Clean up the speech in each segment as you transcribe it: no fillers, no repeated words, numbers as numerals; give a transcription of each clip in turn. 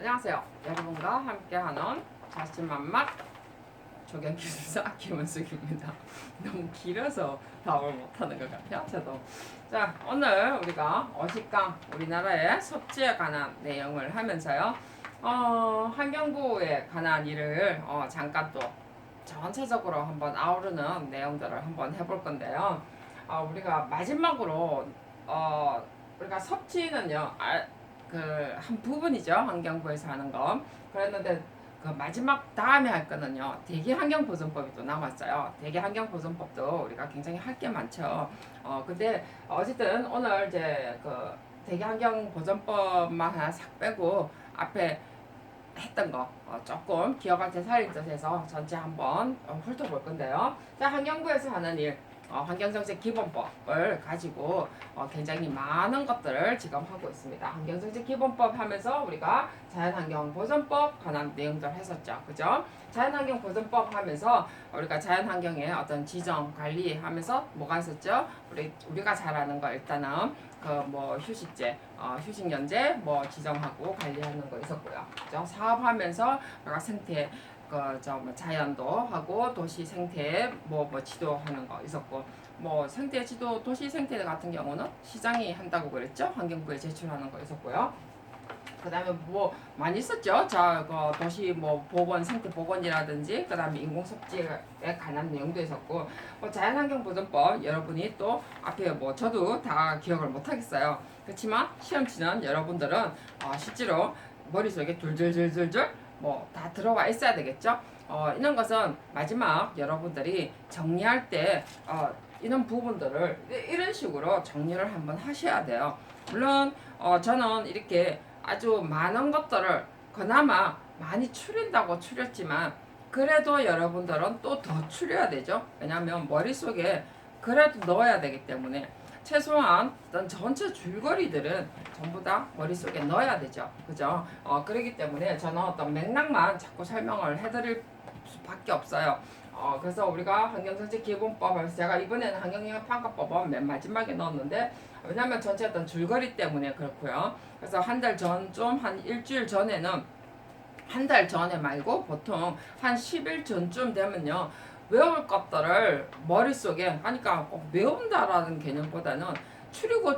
안녕하세요. 여러분과 함께하는 자신만막 조경기술사 김은숙입니다. 너무 길어서 답을 못하는 것 같아요. 저도. 자, 오늘 우리가 어식강 우리나라의 섭지에 관한 내용을 하면서요. 환경보호에 관한 일을 잠깐 또 전체적으로 한번 아우르는 내용들을 한번 해볼 건데요. 우리가 마지막으로 우리가 섭지는요, 그 한 부분이죠. 환경부에서 하는 거. 그랬는데 그 마지막 다음에 할 거는요. 대기환경보존법이 또 남았어요. 대기환경보존법도 우리가 굉장히 할 게 많죠. 근데 어쨌든 오늘 이제 그 대기환경보존법만 하나 싹 빼고 앞에 했던 거 조금 기억할 때 살릴 듯해서 전체 한번 훑어볼 건데요. 자, 환경부에서 하는 일, 환경정책 기본법을 가지고 굉장히 많은 것들을 지금 하고 있습니다. 환경정책 기본법 하면서 우리가 자연환경보존법 관한 내용들 했었죠. 그죠? 자연환경보존법 하면서 우리가 자연환경의 어떤 지정, 관리하면서 뭐가 있었죠? 우리가 잘 아는 거 일단은 그 뭐 휴식제, 휴식연제 뭐 지정하고 관리하는 거 있었고요. 그죠? 사업하면서 우리가 생태 뭐 자연도 하고 도시 생태 뭐 지도하는 거 있었고, 뭐 생태 지도 도시 생태 같은 경우는 시장이 한다고 그랬죠. 환경부에 제출하는 거 있었고요. 그다음에 뭐 많이 있었죠. 자, 그 도시 뭐 보건, 생태 보건이라든지 그다음에 인공 섭지에 관한 내용도 있었고, 뭐 자연환경보존법 여러분이 또 앞에 뭐 저도 다 기억을 못 하겠어요. 그렇지만 시험 치는 여러분들은 실제로 머릿속에 둘둘둘둘둘 뭐 다 들어와 있어야 되겠죠. 이런 것은 마지막 여러분들이 정리할 때 이런 부분들을 이런 식으로 정리를 한번 하셔야 돼요. 물론 저는 이렇게 아주 많은 것들을 그나마 많이 추린다고 추렸지만, 그래도 여러분들은 또 더 추려야 되죠. 왜냐하면 머릿속에 그래도 넣어야 되기 때문에 최소한 어떤 전체 줄거리들은 전부 다 머릿속에 넣어야 되죠. 그죠? 그렇기 때문에 저는 어떤 맥락만 자꾸 설명을 해드릴 수밖에 없어요. 그래서 우리가 환경정책 기본법에서 제가 이번에는 환경영향평가법은 맨 마지막에 넣었는데, 왜냐하면 전체 어떤 줄거리 때문에 그렇고요. 그래서 한 달 전쯤, 한 일주일 전에는, 한 달 전에 말고 보통 한 10일 전쯤 되면요, 외울 것들을 머릿속에 하니까 외운다라는 개념보다는 추리고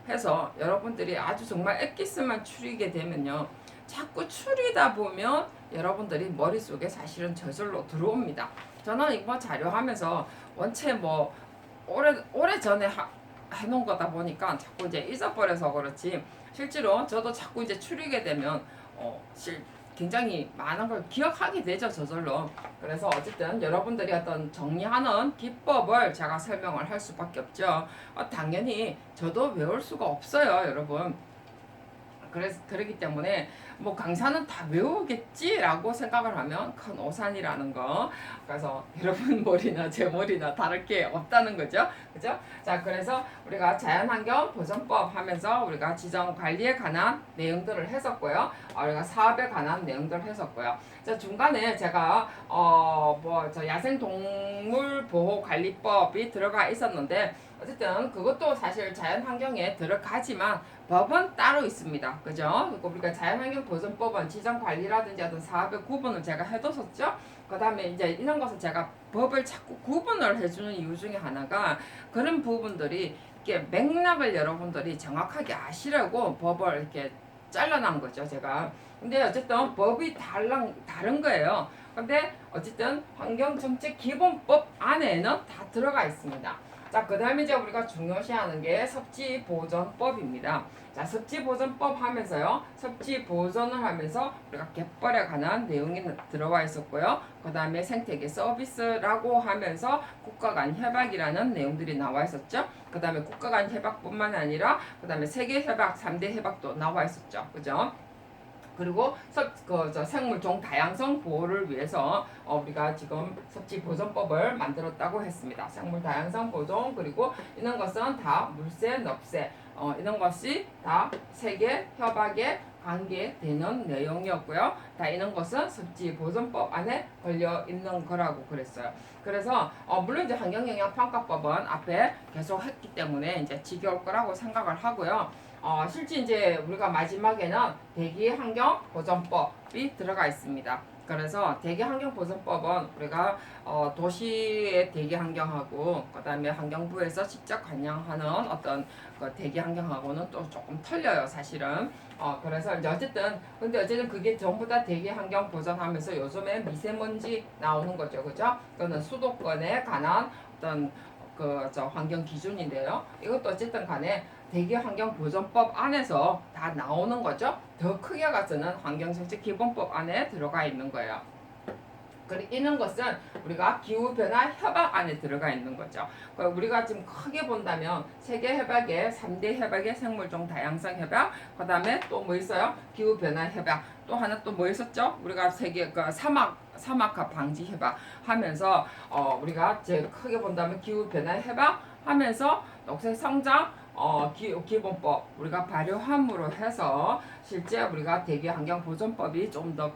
해서 여러분들이 아주 정말 엑기스만 추리게 되면요, 자꾸 추리다 보면 여러분들이 머릿속에 사실은 저절로 들어옵니다. 저는 이거 자료하면서 원체 뭐 오래 전에 해놓은 거다 보니까 자꾸 이제 잊어버려서 그렇지, 실제로 저도 자꾸 이제 추리게 되면 굉장히 많은 걸 기억하게 되죠, 저절로. 그래서 어쨌든 여러분들이 어떤 정리하는 기법을 제가 설명을 할 수밖에 없죠. 당연히 저도 외울 수가 없어요, 여러분. 그러기 때문에 뭐 강사는 다 외우겠지라고 생각을 하면 큰 오산이라는 거. 그래서 여러분 머리나 제 머리나 다를 게 없다는 거죠. 그죠? 자, 그래서 우리가 자연환경 보존법 하면서 우리가 지정 관리에 관한 내용들을 했었고요. 우리가 사업에 관한 내용들을 했었고요. 자, 중간에 제가 뭐 저 야생동물보호관리법이 들어가 있었는데, 어쨌든 그것도 사실 자연환경에 들어가지만 법은 따로 있습니다. 그죠? 그리고 우리가 자연환경보존법은 지정관리라든지 어떤 사업의 구분을 제가 해뒀었죠. 그 다음에 이제 이런 것을 제가 법을 자꾸 구분을 해주는 이유 중에 하나가, 그런 부분들이 이렇게 맥락을 여러분들이 정확하게 아시려고 법을 이렇게 잘라난 거죠, 제가. 근데 어쨌든 법이 다른 거예요. 근데 어쨌든 환경정책기본법 안에는 다 들어가 있습니다. 자, 그 다음에 이제 우리가 중요시하는 게 섭지보존법입니다. 자, 섭지보존법 하면서요, 섭지보존을 하면서 우리가 갯벌에 관한 내용이 들어와 있었고요. 그 다음에 생태계 서비스라고 하면서 국가 간 협약이라는 내용들이 나와 있었죠. 그 다음에 국가 간 협약뿐만 아니라 그 다음에 세계 협약, 3대 협약도 나와 있었죠. 그죠? 그리고 생물종 다양성 보호를 위해서 우리가 지금 섭지보존법을 만들었다고 했습니다. 생물 다양성 보존, 그리고 이런 것은 다 물새, 넙새 이런 것이 다 세계 협약에 관계되는 내용이었고요. 다 이런 것은 섭지보존법 안에 걸려 있는 거라고 그랬어요. 그래서 물론 이제 환경영향평가법은 앞에 계속 했기 때문에 이제 지겨울 거라고 생각을 하고요. 실제 이제 우리가 마지막에는 대기 환경 보전법이 들어가 있습니다. 그래서 대기 환경 보전법은 우리가 도시의 대기 환경하고 그다음에 환경부에서 직접 관장하는 어떤 그 대기 환경하고는 또 조금 틀려요, 사실은. 그래서 이제 근데 어쨌든 그게 전부 다 대기 환경 보전하면서 요즘에 미세먼지 나오는 거죠, 그죠? 그거는 수도권에 관한 어떤 저 환경 기준인데요. 이것도 어쨌든 간에 대기환경보전법 안에서 다 나오는 거죠. 더 크게 가서는 환경정책기본법 안에 들어가 있는 거예요. 그리고 이런 것은 우리가 기후변화 협약 안에 들어가 있는 거죠. 우리가 지금 크게 본다면 세계 협약에 3대 협약의 생물종 다양성 협약, 그 다음에 또 뭐 있어요? 기후변화 협약. 또 하나 또 뭐 있었죠? 우리가 세계 그 사막화 방지 협약 하면서 우리가 제 크게 본다면 기후변화 협약 하면서 녹색 성장 기본법 우리가 발효함으로 해서 실제 우리가 대기환경보존법이 좀 더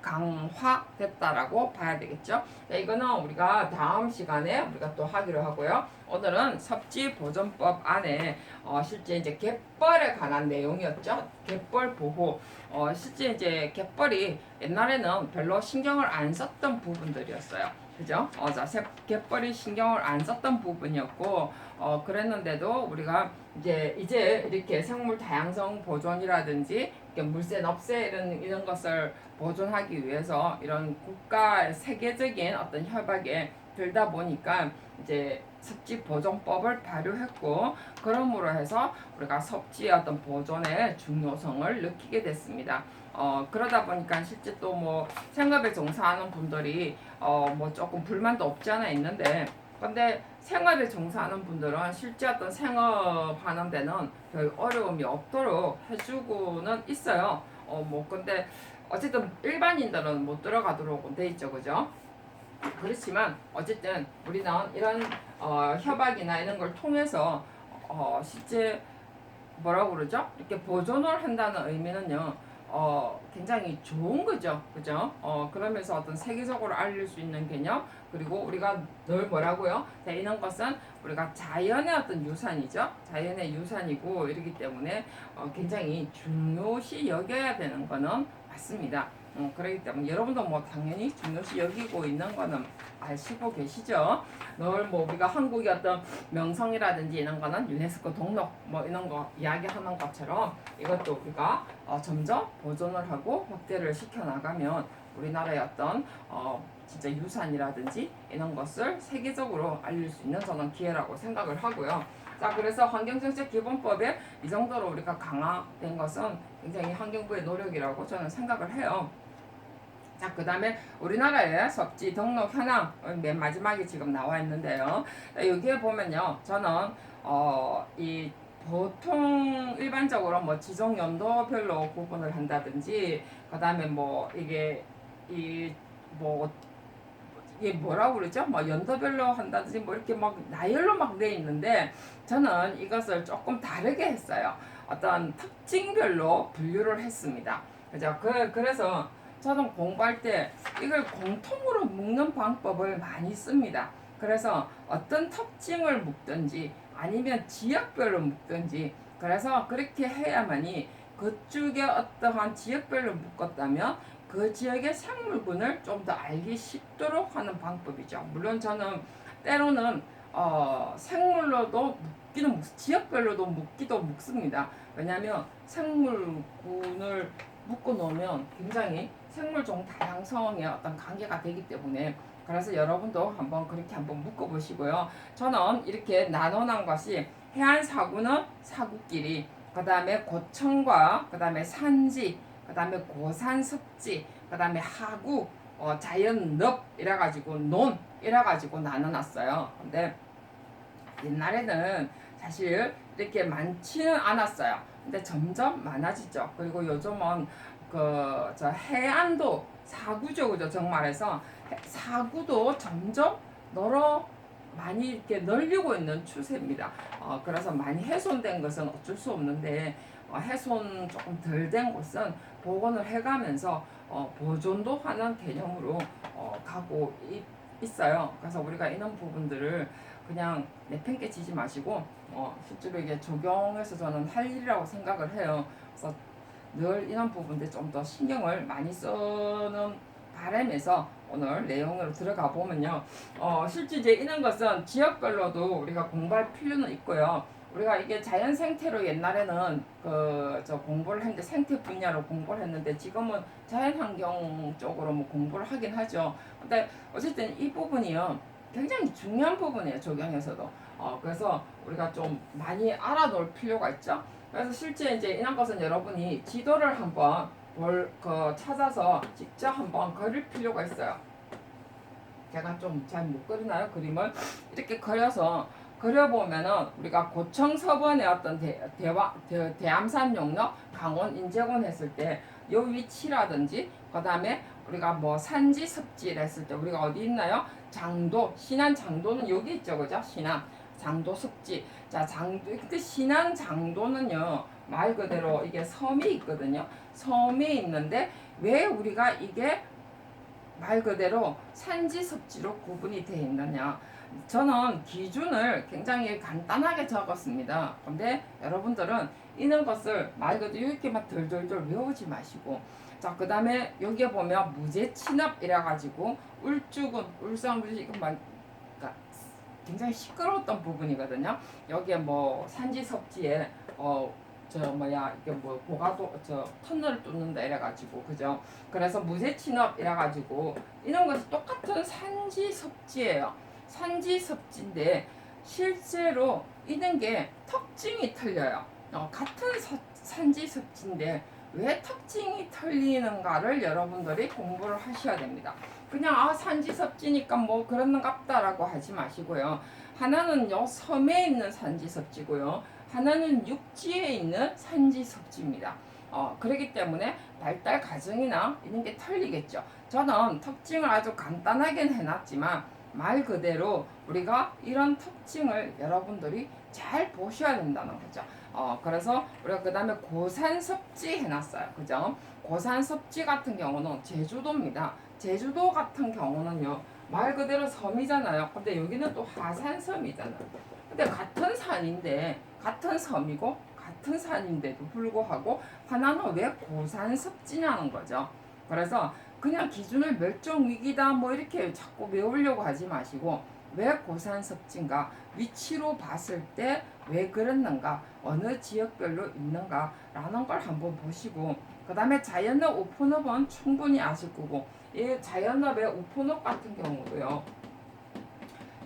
강화됐다라고 봐야 되겠죠. 이거는 우리가 다음 시간에 우리가 또 하기로 하고요. 오늘은 섭지보존법 안에 실제 이제 갯벌에 관한 내용이었죠. 갯벌 보호. 실제 이제 갯벌이 옛날에는 별로 신경을 안 썼던 부분들이었어요. 그죠? 자, 갯벌이 신경을 안 썼던 부분이었고, 그랬는데도 우리가 이제 이렇게 생물 다양성 보존이라든지 물새, 넙새 이런 것을 보존하기 위해서 이런 국가 세계적인 어떤 협약에 들다 보니까 이제 섭지 보존법을 발효했고 그러므로 해서 우리가 섭지의 어떤 보존의 중요성을 느끼게 됐습니다. 그러다 보니까 실제 또 뭐 생업에 종사하는 분들이 뭐 조금 불만도 없지 않아 있는데 근데 생업에 종사하는 분들은 실제 어떤 생업하는 데는 별 어려움이 없도록 해주고는 있어요. 뭐 근데 어쨌든 일반인들은 못 들어가도록 돼 있죠, 그죠? 그렇지만 어쨌든 우리는 이런 협약이나 이런 걸 통해서 실제 뭐라고 그러죠? 이렇게 보존을 한다는 의미는요. 굉장히 좋은 거죠. 그죠? 그러면서 어떤 세계적으로 알릴 수 있는 개념, 그리고 우리가 늘 뭐라고요? 자, 이런 것은 우리가 자연의 어떤 유산이죠. 자연의 유산이고 이러기 때문에 굉장히 중요시 여겨야 되는 거는 맞습니다. 그렇기 때문에 여러분도 뭐 당연히 중요시 여기고 있는 거는 아시고 계시죠? 늘 뭐 우리가 한국의 어떤 명성이라든지 이런 거는 유네스코 등록 뭐 이런 거 이야기하는 것처럼 이것도 우리가 점점 보존을 하고 확대를 시켜 나가면 우리나라의 어떤 진짜 유산이라든지 이런 것을 세계적으로 알릴 수 있는 저는 기회라고 생각을 하고요. 자, 그래서 환경정책 기본법에 이 정도로 우리가 강화된 것은 굉장히 환경부의 노력이라고 저는 생각을 해요. 자, 그 다음에 우리나라의 섭지 등록 현황 맨 마지막에 지금 나와 있는데요. 여기에 보면요, 저는 이 보통 일반적으로 뭐 지정 연도별로 구분을 한다든지, 그 다음에 뭐 이게 뭐 이게 뭐라고 그러죠? 뭐 연도별로 한다든지 뭐 이렇게 막 나열로 막 돼 있는데 저는 이것을 조금 다르게 했어요. 어떤 특징별로 분류를 했습니다. 그죠? 그래서 저는 공부할 때 이걸 공통으로 묶는 방법을 많이 씁니다. 그래서 어떤 특징을 묶든지 아니면 지역별로 묶든지 그래서 그렇게 해야만이 그쪽에 어떠한 지역별로 묶었다면 그 지역의 생물군을 좀 더 알기 쉽도록 하는 방법이죠. 물론 저는 때로는 생물로도 지역별로도 묶기도 묶습니다. 왜냐하면 생물군을 묶어 놓으면 굉장히 생물종 다양성의 어떤 관계가 되기 때문에 그래서 여러분도 그렇게 한번 묶어 보시고요. 저는 이렇게 나눠놓은 것이 해안 사구는 사구끼리, 그 다음에 고청과 그 다음에 산지, 그 다음에 고산 습지, 그 다음에 하구, 자연늪 이래가지고 논 이래가지고 나눠놨어요. 근데 옛날에는 사실 이렇게 많지는 않았어요. 근데 점점 많아지죠. 그리고 요즘은 저 해안도 사구죠, 그죠? 정말해서 사구도 점점 많이 이렇게 널리고 있는 추세입니다. 그래서 많이 훼손된 것은 어쩔 수 없는데 훼손 조금 덜 된 곳은 복원을 해가면서 보존도 하는 개념으로 가고 있어요. 그래서 우리가 이런 부분들을 그냥 내팽개치지 마시고 실제로 이게 적용해서 저는 할 일이라고 생각을 해요. 그래서 늘 이런 부분들 좀 더 신경을 많이 쓰는 바람에서 오늘 내용으로 들어가 보면요. 실제 이제 이런 것은 지역별로도 우리가 공부할 필요는 있고요. 우리가 이게 자연 생태로 옛날에는 저 공부를 했는데 생태 분야로 공부를 했는데 지금은 자연 환경 쪽으로 뭐 공부를 하긴 하죠. 근데 어쨌든 이 부분이요. 굉장히 중요한 부분이에요. 적용에서도. 그래서 우리가 좀 많이 알아놓을 필요가 있죠. 그래서 실제 이제 이런 것은 여러분이 지도를 한번 찾아서 직접 한번 그릴 필요가 있어요. 제가 좀 잘 못 그리나요? 그림을 이렇게 그려보면은 우리가 고청 서번의 어떤 대암산 용역 강원 인제군 했을 때 요 위치라든지 그 다음에 우리가 뭐 산지 습지를 했을 때 우리가 어디 있나요? 장도 신안 장도는 여기 있죠, 그죠? 신안 장도 습지. 자, 장도 근데 신안 장도는요 말 그대로 이게 섬이 있거든요. 섬이 있는데 왜 우리가 이게 말 그대로 산지 습지로 구분이 되어 있느냐. 저는 기준을 굉장히 간단하게 적었습니다. 근데 여러분들은 이런 것을 말 그대로 이렇게 막 덜덜덜 외우지 마시고, 자, 그 다음에 여기에 보면 무제친압 이래가지고 울주군 울산물이 이거 막 그러니까 굉장히 시끄러웠던 부분이거든요. 여기에 뭐 산지 섭지에 이게 뭐 고가도 터널을 뚫는다 이래가지고 그죠. 그래서 무쇠 친업 이래가지고 이런 것이 똑같은 산지 섭지예요. 산지 섭지인데 실제로 이런 게 특징이 틀려요. 같은 산지 섭지인데 왜 특징이 틀리는가를 여러분들이 공부를 하셔야 됩니다. 그냥 산지 섭지니까 뭐 그런갑다라고 하지 마시고요. 하나는요 섬에 있는 산지 섭지고요. 하나는 육지에 있는 산지 섭지입니다. 그렇기 때문에 발달 과정이나 이런 게 틀리겠죠. 저는 특징을 아주 간단하게 해놨지만 말 그대로 우리가 이런 특징을 여러분들이 잘 보셔야 된다는 거죠. 그래서 우리가 그 다음에 고산섭지 해놨어요. 그죠? 고산섭지 같은 경우는 제주도입니다. 제주도 같은 경우는요, 말 그대로 섬이잖아요. 근데 여기는 또 하산섬이잖아요. 근데 같은 산인데, 같은 섬이고, 같은 산인데도 불구하고, 하나는 왜 고산섭지냐는 거죠. 그래서 그냥 기준을 멸종위기다 뭐 이렇게 자꾸 외우려고 하지 마시고, 왜 고산섭지인가, 위치로 봤을 때 왜 그랬는가, 어느 지역별로 있는가 라는 걸 한번 보시고, 그 다음에 자연업 오픈업은 충분히 아실 거고, 이 자연업의 오픈업 같은 경우도요,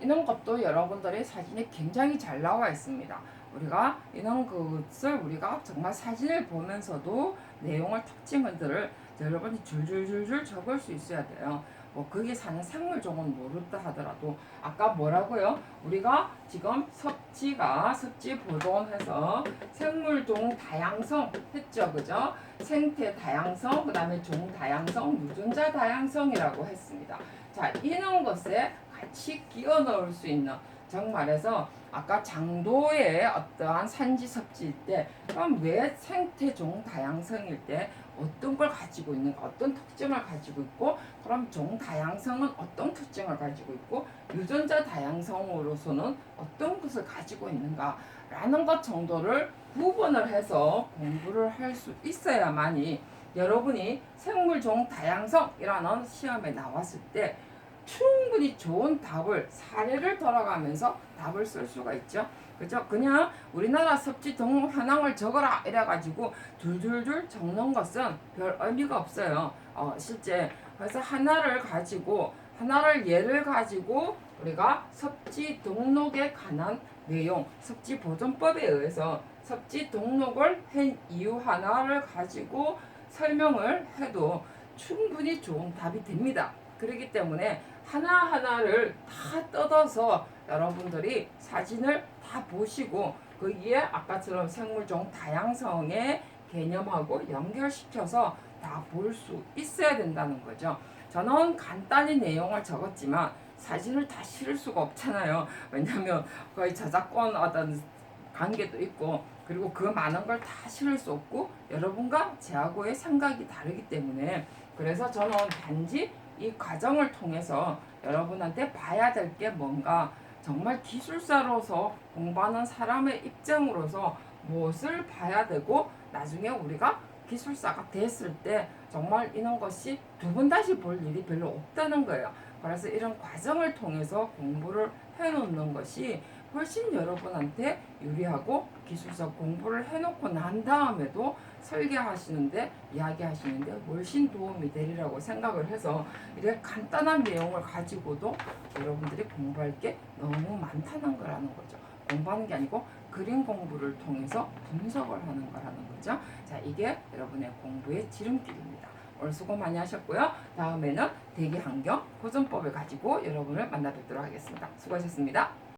이런 것도 여러분들의 사진이 굉장히 잘 나와 있습니다. 우리가 이런 것을 우리가 정말 사진을 보면서도 내용을 특징들을 여러분이 줄줄줄줄 적을 수 있어야 돼요. 뭐 거기 사는 생물종은 모른다 하더라도 아까 뭐라고요? 우리가 지금 섭지 보존해서 생물종 다양성 했죠, 그죠? 생태 다양성, 그 다음에 종 다양성, 유전자 다양성이라고 했습니다. 자, 이런 것에 같이 끼워 넣을 수 있는, 정말해서 아까 장도의 어떠한 산지 섭지일 때 그럼 왜 생태종 다양성일 때 어떤 걸 가지고 있는가, 어떤 특징을 가지고 있고, 그럼 종 다양성은 어떤 특징을 가지고 있고, 유전자 다양성으로서는 어떤 것을 가지고 있는가 라는 것 정도를 구분을 해서 공부를 할 수 있어야만이 여러분이 생물종 다양성이라는 시험에 나왔을 때 충분히 좋은 답을 사례를 돌아가면서 답을 쓸 수가 있죠. 그죠? 그냥 우리나라 섭지 동물 현황을 적어라 이래가지고 줄줄줄 적는 것은 별 의미가 없어요. 실제 그래서 하나를 예를 가지고 우리가 섭지 등록에 관한 내용, 섭지 보존법에 의해서 섭지 등록을 한 이유 하나를 가지고 설명을 해도 충분히 좋은 답이 됩니다. 그렇기 때문에 하나하나를 다 뜯어서 여러분들이 사진을 다 보시고 거기에 아까처럼 생물종 다양성의 개념하고 연결시켜서 다 볼 수 있어야 된다는 거죠. 저는 간단히 내용을 적었지만 사진을 다 실을 수가 없잖아요. 왜냐하면 거의 저작권 어떤 관계도 있고, 그리고 그 많은 걸 다 실을 수 없고 여러분과 저하고의 생각이 다르기 때문에, 그래서 저는 단지 이 과정을 통해서 여러분한테 봐야 될 게 뭔가, 정말 기술사로서 공부하는 사람의 입장으로서 무엇을 봐야 되고 나중에 우리가 기술사가 됐을 때 정말 이런 것이 두 번 다시 볼 일이 별로 없다는 거예요. 그래서 이런 과정을 통해서 공부를 해놓는 것이 훨씬 여러분한테 유리하고 기술사 공부를 해놓고 난 다음에도 설계하시는데 이야기하시는데 훨씬 도움이 되리라고 생각을 해서 이렇게 간단한 내용을 가지고도 여러분들이 공부할 게 너무 많다는 거라는 거죠. 공부하는 게 아니고 그림 공부를 통해서 분석을 하는 거라는 거죠. 자, 이게 여러분의 공부의 지름길입니다. 오늘 수고 많이 하셨고요. 다음에는 대기환경 보존법을 가지고 여러분을 만나 뵙도록 하겠습니다. 수고하셨습니다.